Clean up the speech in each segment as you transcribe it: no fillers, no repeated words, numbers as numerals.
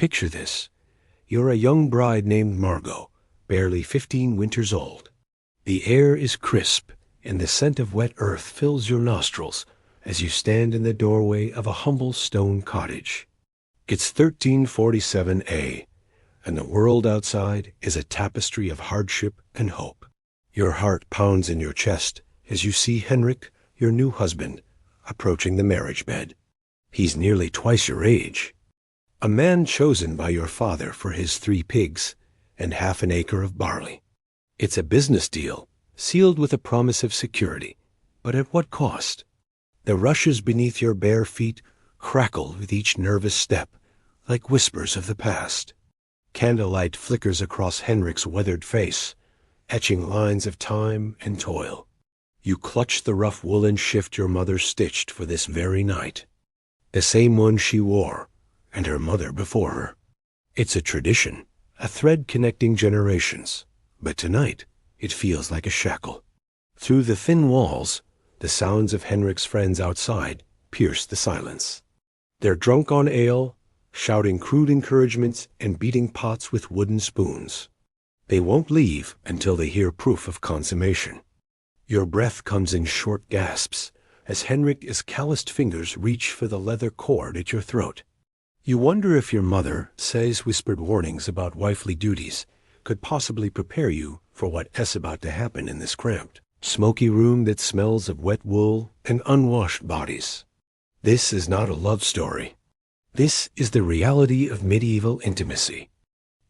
Picture this. You're a young bride named Margot, barely 15 winters old. The air is crisp, and the scent of wet earth fills your nostrils as you stand in the doorway of a humble stone cottage. It's 1347 A, and the world outside is a tapestry of hardship and hope. Your heart pounds in your chest as you see Henrik, your new husband, approaching the marriage bed. He's nearly twice your age. A man chosen by your father for his 3 pigs and half an acre of barley. It's a business deal, sealed with a promise of security. But at what cost? The rushes beneath your bare feet crackle with each nervous step, like whispers of the past. Candlelight flickers across Henrik's weathered face, etching lines of time and toil. You clutch the rough woolen shift your mother stitched for this very night. The same one she wore, and her mother before her. It's a tradition, a thread connecting generations. But tonight, it feels like a shackle. Through the thin walls, the sounds of Henrik's friends outside pierce the silence. They're drunk on ale, shouting crude encouragements and beating pots with wooden spoons. They won't leave until they hear proof of consummation. Your breath comes in short gasps as Henrik's calloused fingers reach for the leather cord at your throat. You wonder if your mother, Say's whispered warnings about wifely duties, could possibly prepare you for what's about to happen in this cramped, smoky room that smells of wet wool and unwashed bodies. This is not a love story. This is the reality of medieval intimacy.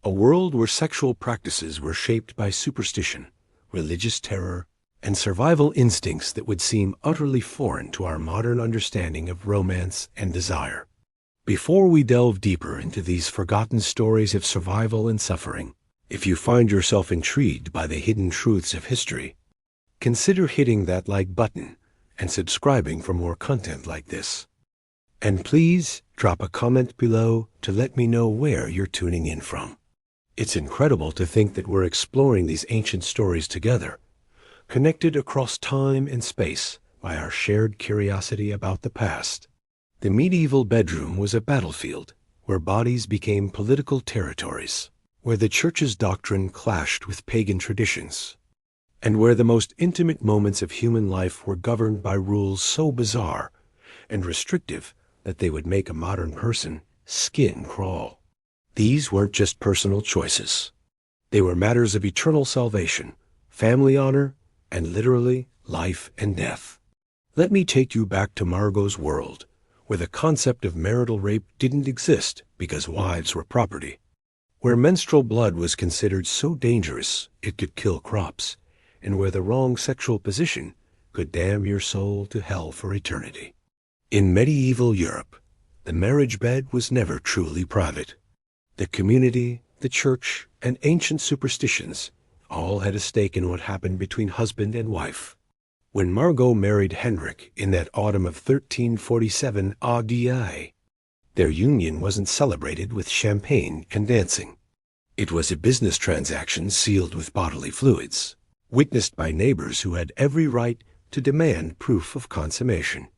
A world where sexual practices were shaped by superstition, religious terror, and survival instincts that would seem utterly foreign to our modern understanding of romance and desire. Before we delve deeper into these forgotten stories of survival and suffering, if you find yourself intrigued by the hidden truths of history, consider hitting that like button and subscribing for more content like this. And please drop a comment below to let me know where you're tuning in from. It's incredible to think that we're exploring these ancient stories together, connected across time and space by our shared curiosity about the past. The medieval bedroom was a battlefield where bodies became political territories, where the church's doctrine clashed with pagan traditions, and where the most intimate moments of human life were governed by rules so bizarre and restrictive that they would make a modern person skin crawl. These weren't just personal choices. They were matters of eternal salvation, family honor, and literally life and death. Let me take you back to Margot's world, where the concept of marital rape didn't exist because wives were property, where menstrual blood was considered so dangerous it could kill crops, and where the wrong sexual position could damn your soul to hell for eternity. In medieval Europe, the marriage bed was never truly private. The community, the church, and ancient superstitions all had a stake in what happened between husband and wife. When Margot married Henrik in that autumn of 1347 AD, their union wasn't celebrated with champagne and dancing. It was a business transaction sealed with bodily fluids, witnessed by neighbors who had every right to demand proof of consummation.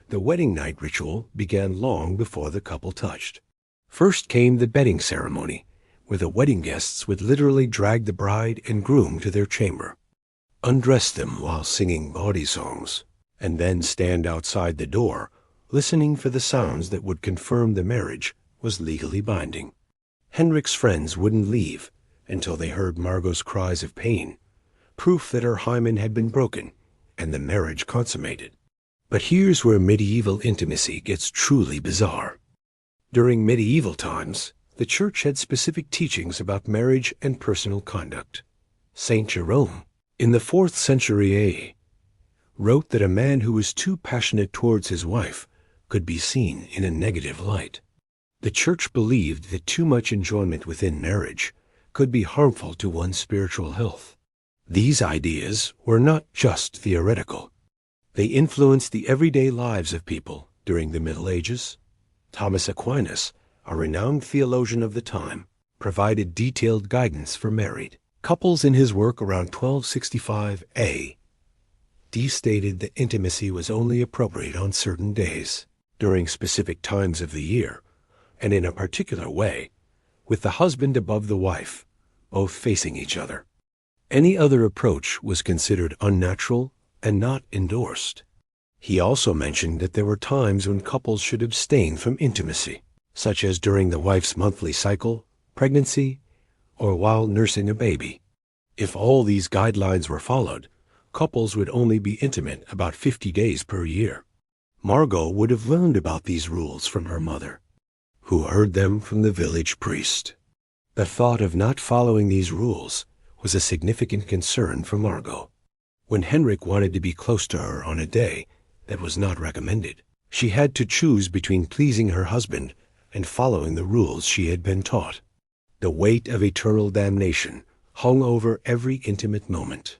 The wedding night ritual began long before the couple touched. First came the bedding ceremony, where the wedding guests would literally drag the bride and groom to their chamber, undress them while singing bawdy songs, and then stand outside the door, listening for the sounds that would confirm the marriage was legally binding. Henrik's friends wouldn't leave until they heard Margot's cries of pain, proof that her hymen had been broken and the marriage consummated. But here's where medieval intimacy gets truly bizarre. During medieval times, the church had specific teachings about marriage and personal conduct. Saint Jerome, in the 4th century A, wrote that a man who was too passionate towards his wife could be seen in a negative light. The church believed that too much enjoyment within marriage could be harmful to one's spiritual health. These ideas were not just theoretical. They influenced the everyday lives of people during the Middle Ages. Thomas Aquinas, a renowned theologian of the time, provided detailed guidance for married couples in his work around 1265 A. He stated that intimacy was only appropriate on certain days, during specific times of the year, and in a particular way, with the husband above the wife, both facing each other. Any other approach was considered unnatural and not endorsed. He also mentioned that there were times when couples should abstain from intimacy, such as during the wife's monthly cycle, pregnancy, or while nursing a baby. If all these guidelines were followed, couples would only be intimate about 50 days per year. Margot would have learned about these rules from her mother, who heard them from the village priest. The thought of not following these rules was a significant concern for Margot. When Henrik wanted to be close to her on a day that was not recommended, she had to choose between pleasing her husband and following the rules she had been taught. The weight of eternal damnation hung over every intimate moment.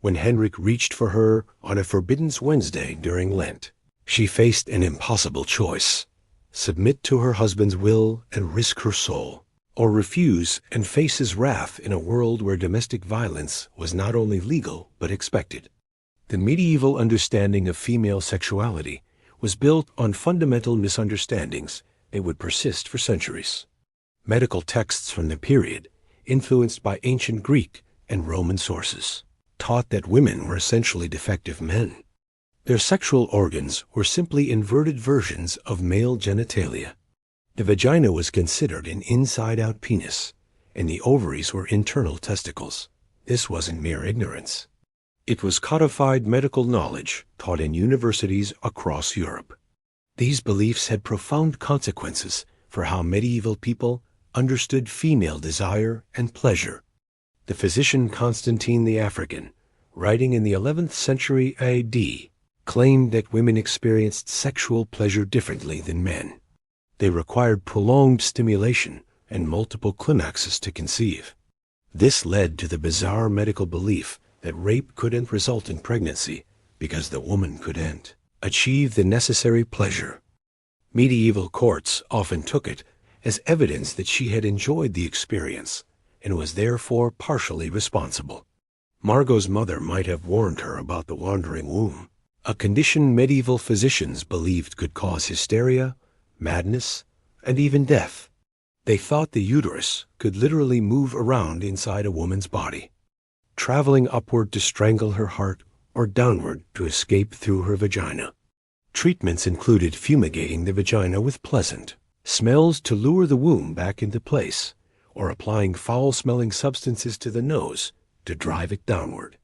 When Henrik reached for her on a Forbidden Wednesday during Lent, she faced an impossible choice: submit to her husband's will and risk her soul, or refuse and face his wrath in a world where domestic violence was not only legal but expected. The medieval understanding of female sexuality was built on fundamental misunderstandings that would persist for centuries. Medical texts from the period, influenced by ancient Greek and Roman sources, taught that women were essentially defective men. Their sexual organs were simply inverted versions of male genitalia. The vagina was considered an inside-out penis, and the ovaries were internal testicles. This wasn't mere ignorance. It was codified medical knowledge taught in universities across Europe. These beliefs had profound consequences for how medieval people understood female desire and pleasure. The physician Constantine the African, writing in the 11th century AD, claimed that women experienced sexual pleasure differently than men. They required prolonged stimulation and multiple climaxes to conceive. This led to the bizarre medical belief that rape couldn't result in pregnancy because the woman couldn't achieve the necessary pleasure. Medieval courts often took it as evidence that she had enjoyed the experience and was therefore partially responsible. Margot's mother might have warned her about the wandering womb, a condition medieval physicians believed could cause hysteria, madness, and even death. They thought the uterus could literally move around inside a woman's body, traveling upward to strangle her heart or downward to escape through her vagina. Treatments included fumigating the vagina with pleasant smells to lure the womb back into place, or applying foul-smelling substances to the nose to drive it downward.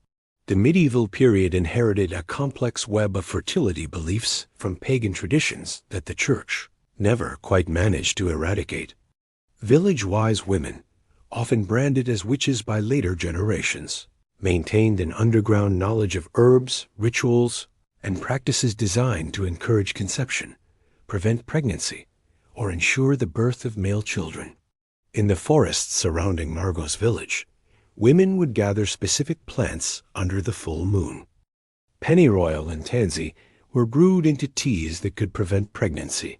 The medieval period inherited a complex web of fertility beliefs from pagan traditions that the Church never quite managed to eradicate. Village-wise women, often branded as witches by later generations, maintained an underground knowledge of herbs, rituals, and practices designed to encourage conception, prevent pregnancy, or ensure the birth of male children. In the forests surrounding Margot's village, women would gather specific plants under the full moon. Pennyroyal and tansy were brewed into teas that could prevent pregnancy,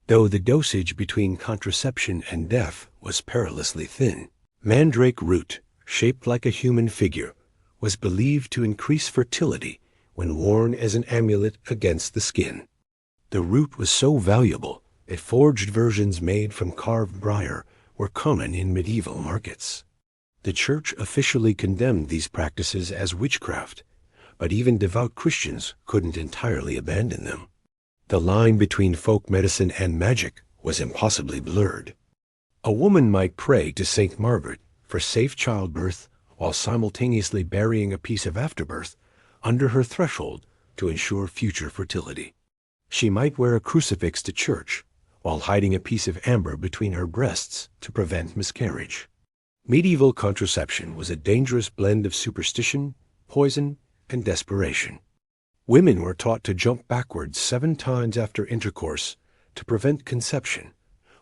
though the dosage between contraception and death was perilously thin. Mandrake root, shaped like a human figure, was believed to increase fertility when worn as an amulet against the skin. The root was so valuable that forged versions made from carved briar were common in medieval markets. The Church officially condemned these practices as witchcraft, but even devout Christians couldn't entirely abandon them. The line between folk medicine and magic was impossibly blurred. A woman might pray to Saint Margaret for safe childbirth while simultaneously burying a piece of afterbirth under her threshold to ensure future fertility. She might wear a crucifix to church while hiding a piece of amber between her breasts to prevent miscarriage. Medieval contraception was a dangerous blend of superstition, poison, and desperation. Women were taught to jump backwards 7 times after intercourse to prevent conception,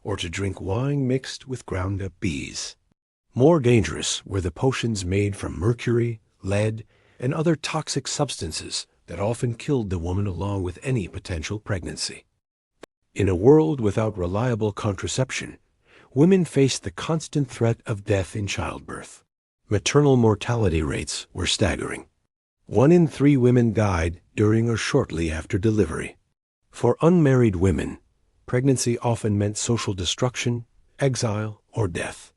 or to drink wine mixed with ground-up bees. More dangerous were the potions made from mercury, lead, and other toxic substances that often killed the woman along with any potential pregnancy. In a world without reliable contraception, women faced the constant threat of death in childbirth. Maternal mortality rates were staggering. 1 in 3 women died during or shortly after delivery. For unmarried women, Pregnancy often meant social destruction, exile, or death.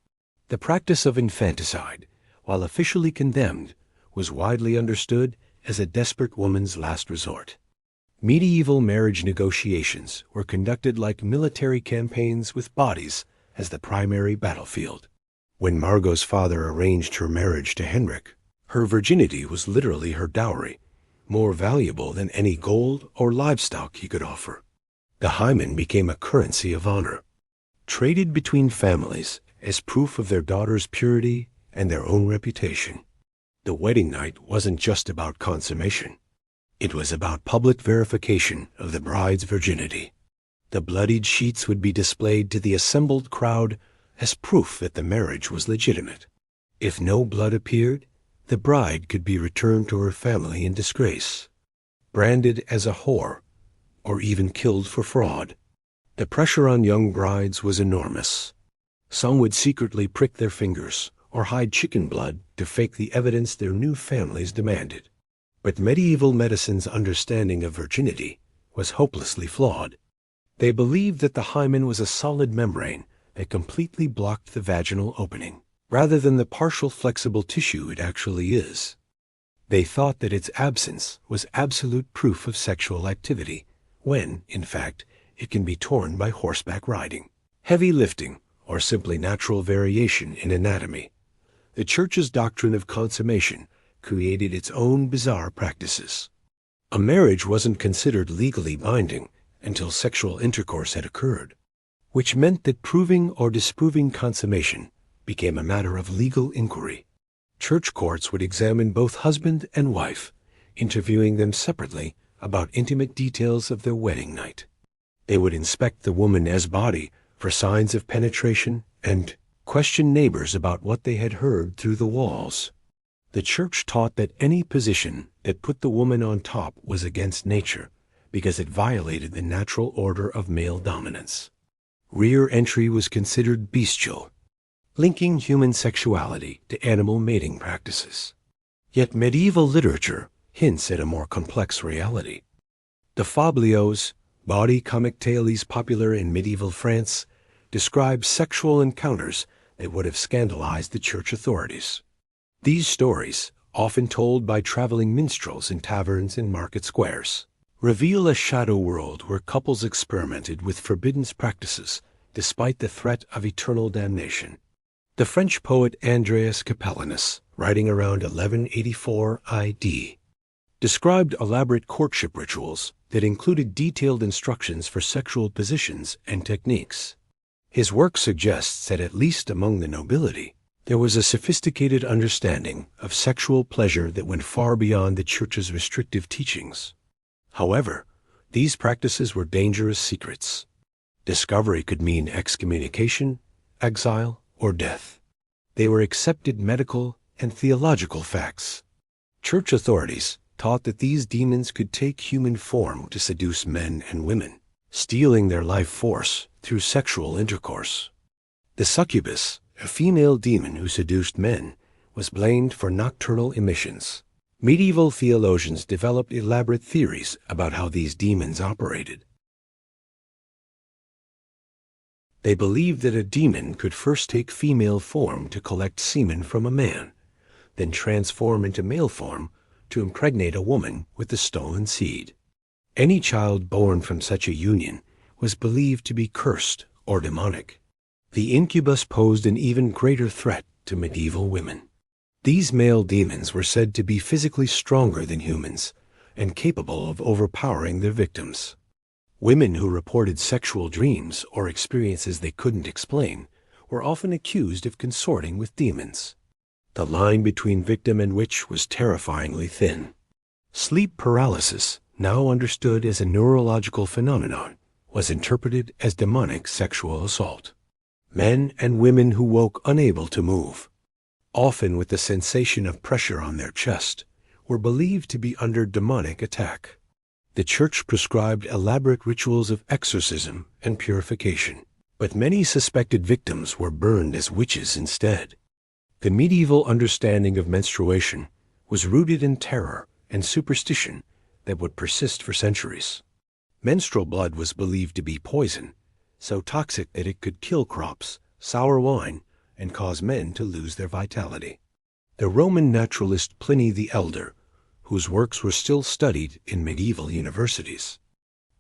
The practice of infanticide, while officially condemned, was widely understood as a desperate woman's last resort. Medieval marriage negotiations were conducted like military campaigns with bodies as the primary battlefield. When Margot's father arranged her marriage to Henrik, her virginity was literally her dowry, more valuable than any gold or livestock he could offer. The hymen became a currency of honor, traded between families as proof of their daughter's purity and their own reputation. The wedding night wasn't just about consummation. It was about public verification of the bride's virginity. The bloodied sheets would be displayed to the assembled crowd as proof that the marriage was legitimate. If no blood appeared, the bride could be returned to her family in disgrace, branded as a whore, or even killed for fraud. The pressure on young brides was enormous. Some would secretly prick their fingers or hide chicken blood to fake the evidence their new families demanded. But medieval medicine's understanding of virginity was hopelessly flawed. They believed that the hymen was a solid membrane that completely blocked the vaginal opening, rather than the partial flexible tissue it actually is. They thought that its absence was absolute proof of sexual activity, when, in fact, it can be torn by horseback riding, heavy lifting, or simply natural variation in anatomy. The Church's doctrine of consummation created its own bizarre practices. A marriage wasn't considered legally binding until sexual intercourse had occurred, which meant that proving or disproving consummation became a matter of legal inquiry. Church courts would examine both husband and wife, interviewing them separately about intimate details of their wedding night. They would inspect the woman as body for signs of penetration and question neighbors about what they had heard through the walls. The Church taught that any position that put the woman on top was against nature because it violated the natural order of male dominance. Rear entry was considered bestial, linking human sexuality to animal mating practices. Yet medieval literature hints at a more complex reality. The fabliaux, bawdy comic tales popular in medieval France, describe sexual encounters that would have scandalized the Church authorities. These stories, often told by traveling minstrels in taverns and market squares, reveal a shadow world where couples experimented with forbidden practices despite the threat of eternal damnation. The French poet Andreas Capellanus, writing around 1184 AD, described elaborate courtship rituals that included detailed instructions for sexual positions and techniques. His work suggests that at least among the nobility, there was a sophisticated understanding of sexual pleasure that went far beyond the Church's restrictive teachings. However, these practices were dangerous secrets. Discovery could mean excommunication, exile, or death. They were accepted medical and theological facts. Church authorities taught that these demons could take human form to seduce men and women, stealing their life force through sexual intercourse. The succubus, a female demon who seduced men, was blamed for nocturnal emissions. Medieval theologians developed elaborate theories about how these demons operated. They believed that a demon could first take female form to collect semen from a man, then transform into male form to impregnate a woman with the stolen seed. Any child born from such a union was believed to be cursed or demonic. The incubus posed an even greater threat to medieval women. These male demons were said to be physically stronger than humans and capable of overpowering their victims. Women who reported sexual dreams or experiences they couldn't explain were often accused of consorting with demons. The line between victim and witch was terrifyingly thin. Sleep paralysis, now understood as a neurological phenomenon, was interpreted as demonic sexual assault. Men and women who woke unable to move, often with the sensation of pressure on their chest, were believed to be under demonic attack. The Church prescribed elaborate rituals of exorcism and purification, but many suspected victims were burned as witches instead. The medieval understanding of menstruation was rooted in terror and superstition that would persist for centuries. Menstrual blood was believed to be poison so toxic that it could kill crops, sour wine, and cause men to lose their vitality. The Roman naturalist Pliny the Elder, whose works were still studied in medieval universities,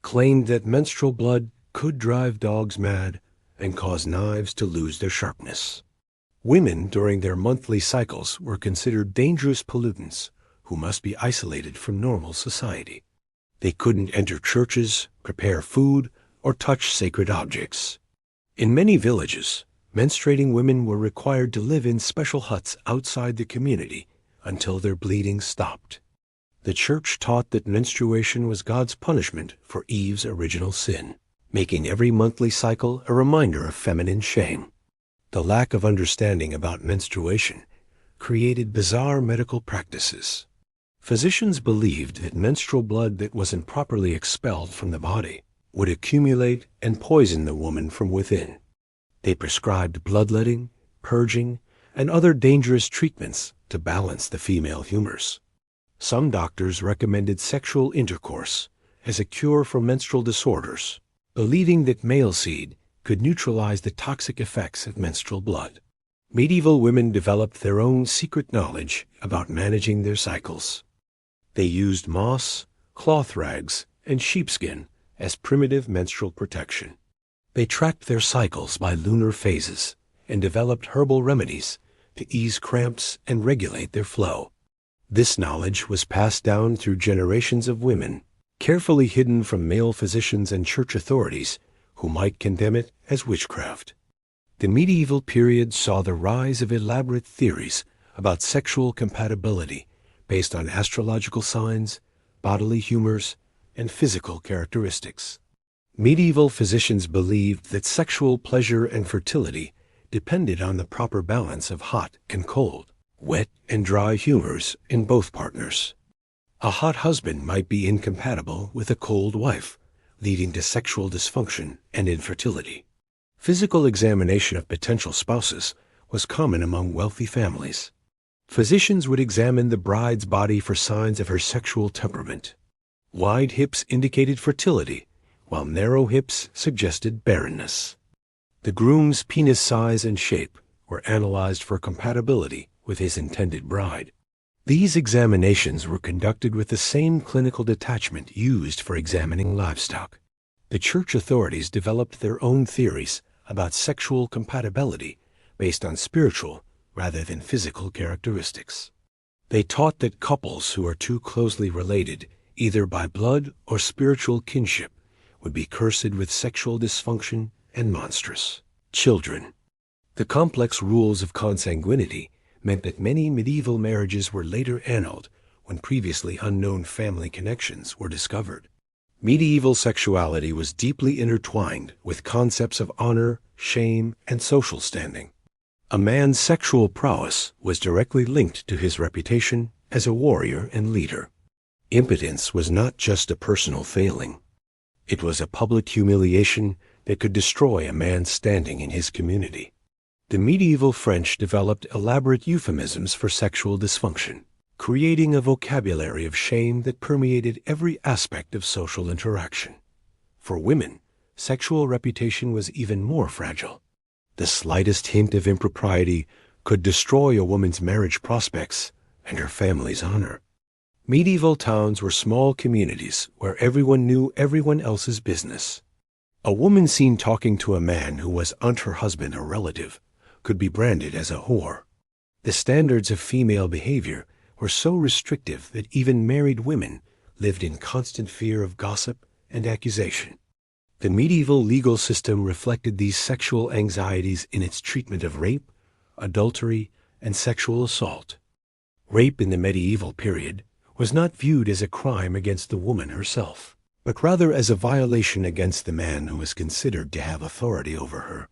claimed that menstrual blood could drive dogs mad and cause knives to lose their sharpness. Women during their monthly cycles were considered dangerous pollutants who must be isolated from normal society. They couldn't enter churches, prepare food, or touch sacred objects. In many villages, menstruating women were required to live in special huts outside the community until their bleeding stopped. The church taught that menstruation was God's punishment for Eve's original sin, making every monthly cycle a reminder of feminine shame. The lack of understanding about menstruation created bizarre medical practices. Physicians believed that menstrual blood that wasn't properly expelled from the body would accumulate and poison the woman from within. They prescribed bloodletting, purging, and other dangerous treatments to balance the female humors. Some doctors recommended sexual intercourse as a cure for menstrual disorders, believing that male seed could neutralize the toxic effects of menstrual blood. Medieval women developed their own secret knowledge about managing their cycles. They used moss, cloth rags, and sheepskin as primitive menstrual protection. They tracked their cycles by lunar phases and developed herbal remedies to ease cramps and regulate their flow. This knowledge was passed down through generations of women, carefully hidden from male physicians and church authorities who might condemn it as witchcraft. The medieval period saw the rise of elaborate theories about sexual compatibility based on astrological signs, bodily humors, and physical characteristics. Medieval physicians believed that sexual pleasure and fertility depended on the proper balance of hot and cold, wet and dry humors in both partners. A hot husband might be incompatible with a cold wife, leading to sexual dysfunction and infertility. Physical examination of potential spouses was common among wealthy families. Physicians would examine the bride's body for signs of her sexual temperament. Wide hips indicated fertility, while narrow hips suggested barrenness. The groom's penis size and shape were analyzed for compatibility with his intended bride. These examinations were conducted with the same clinical detachment used for examining livestock. The church authorities developed their own theories about sexual compatibility based on spiritual rather than physical characteristics. They taught that couples who are too closely related, either by blood or spiritual kinship, would be cursed with sexual dysfunction and monstrous children. The complex rules of consanguinity meant that many medieval marriages were later annulled when previously unknown family connections were discovered. Medieval sexuality was deeply intertwined with concepts of honor, shame, and social standing. A man's sexual prowess was directly linked to his reputation as a warrior and leader. Impotence was not just a personal failing. It was a public humiliation that could destroy a man's standing in his community. The medieval French developed elaborate euphemisms for sexual dysfunction, creating a vocabulary of shame that permeated every aspect of social interaction. For women, sexual reputation was even more fragile. The slightest hint of impropriety could destroy a woman's marriage prospects and her family's honor. Medieval towns were small communities where everyone knew everyone else's business. A woman seen talking to a man who wasn't her husband or relative could be branded as a whore. The standards of female behavior were so restrictive that even married women lived in constant fear of gossip and accusation. The medieval legal system reflected these sexual anxieties in its treatment of rape, adultery, and sexual assault. Rape in the medieval period was not viewed as a crime against the woman herself, but rather as a violation against the man who was considered to have authority over her,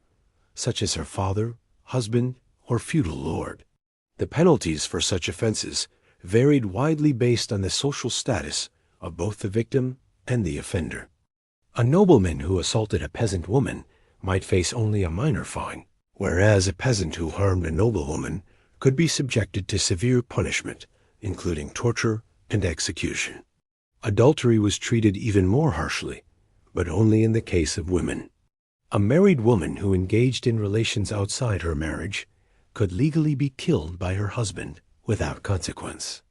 such as her father, husband, or feudal lord. The penalties for such offenses varied widely based on the social status of both the victim and the offender. A nobleman who assaulted a peasant woman might face only a minor fine, whereas a peasant who harmed a noblewoman could be subjected to severe punishment, including torture and execution. Adultery was treated even more harshly, but only in the case of women. A married woman who engaged in relations outside her marriage could legally be killed by her husband without consequence.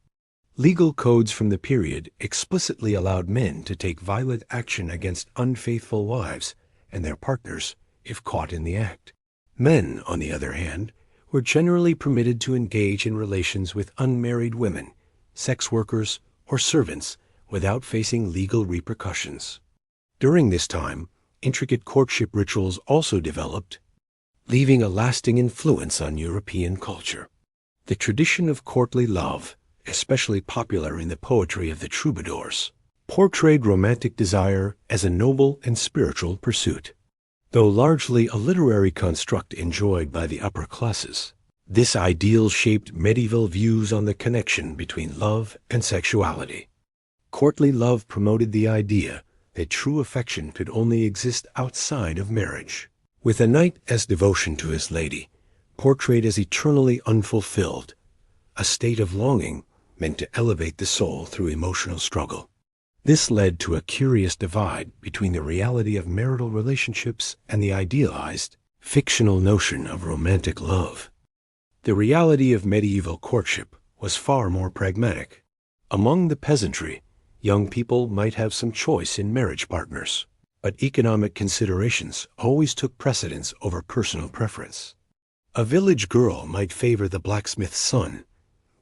Legal codes from the period explicitly allowed men to take violent action against unfaithful wives and their partners if caught in the act. Men, on the other hand, were generally permitted to engage in relations with unmarried women, sex workers, or servants without facing legal repercussions. During this time, intricate courtship rituals also developed, leaving a lasting influence on European culture. The tradition of courtly love, especially popular in the poetry of the troubadours, portrayed romantic desire as a noble and spiritual pursuit. Though largely a literary construct enjoyed by the upper classes, this ideal shaped medieval views on the connection between love and sexuality. Courtly love promoted the idea that true affection could only exist outside of marriage, with a knight as devotion to his lady portrayed as eternally unfulfilled, a state of longing meant to elevate the soul through emotional struggle. This led to a curious divide between the reality of marital relationships and the idealized, fictional notion of romantic love. The reality of medieval courtship was far more pragmatic. Among the peasantry, young people might have some choice in marriage partners, but economic considerations always took precedence over personal preference. A village girl might favor the blacksmith's son,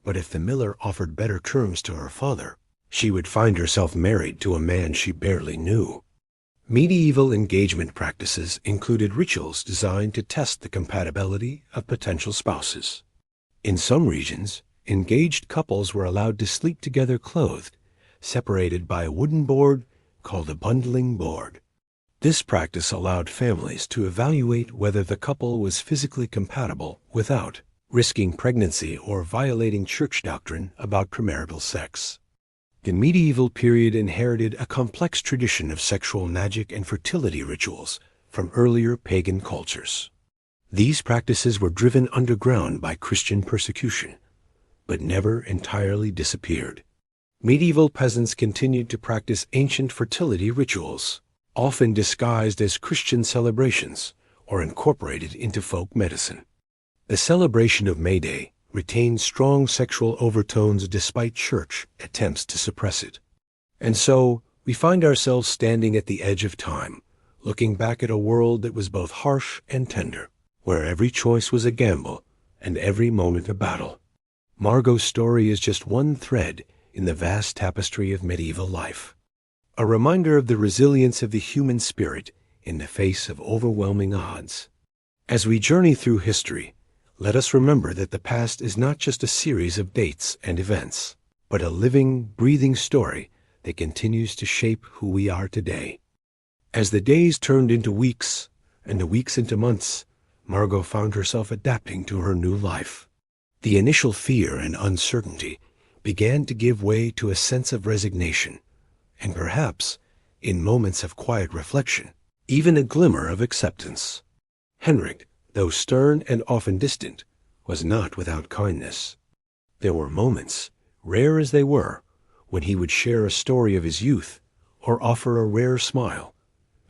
but if the miller offered better terms to her father, she would find herself married to a man she barely knew. Medieval engagement practices included rituals designed to test the compatibility of potential spouses. In some regions, engaged couples were allowed to sleep together clothed, separated by a wooden board called a bundling board. This practice allowed families to evaluate whether the couple was physically compatible without risking pregnancy or violating church doctrine about premarital sex. The medieval period inherited a complex tradition of sexual magic and fertility rituals from earlier pagan cultures. These practices were driven underground by Christian persecution, but never entirely disappeared. Medieval peasants continued to practice ancient fertility rituals, often disguised as Christian celebrations or incorporated into folk medicine. The celebration of May Day retained strong sexual overtones despite church attempts to suppress it. And so, we find ourselves standing at the edge of time, looking back at a world that was both harsh and tender, where every choice was a gamble and every moment a battle. Margot's story is just one thread in the vast tapestry of medieval life, a reminder of the resilience of the human spirit in the face of overwhelming odds. As we journey through history, let us remember that the past is not just a series of dates and events, but a living, breathing story that continues to shape who we are today. As the days turned into weeks and the weeks into months, Margot found herself adapting to her new life. The initial fear and uncertainty began to give way to a sense of resignation, and perhaps, in moments of quiet reflection, even a glimmer of acceptance. Henrik, though stern and often distant, was not without kindness. There were moments, rare as they were, when he would share a story of his youth or offer a rare smile,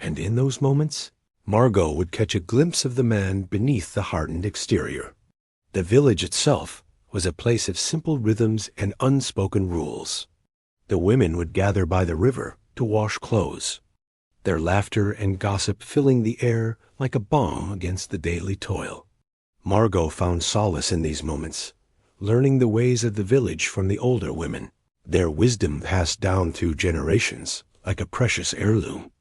and in those moments, Margot would catch a glimpse of the man beneath the hardened exterior. The village itself was a place of simple rhythms and unspoken rules. The women would gather by the river to wash clothes, their laughter and gossip filling the air like a balm against the daily toil. Margot found solace in these moments, learning the ways of the village from the older women, their wisdom passed down through generations like a precious heirloom.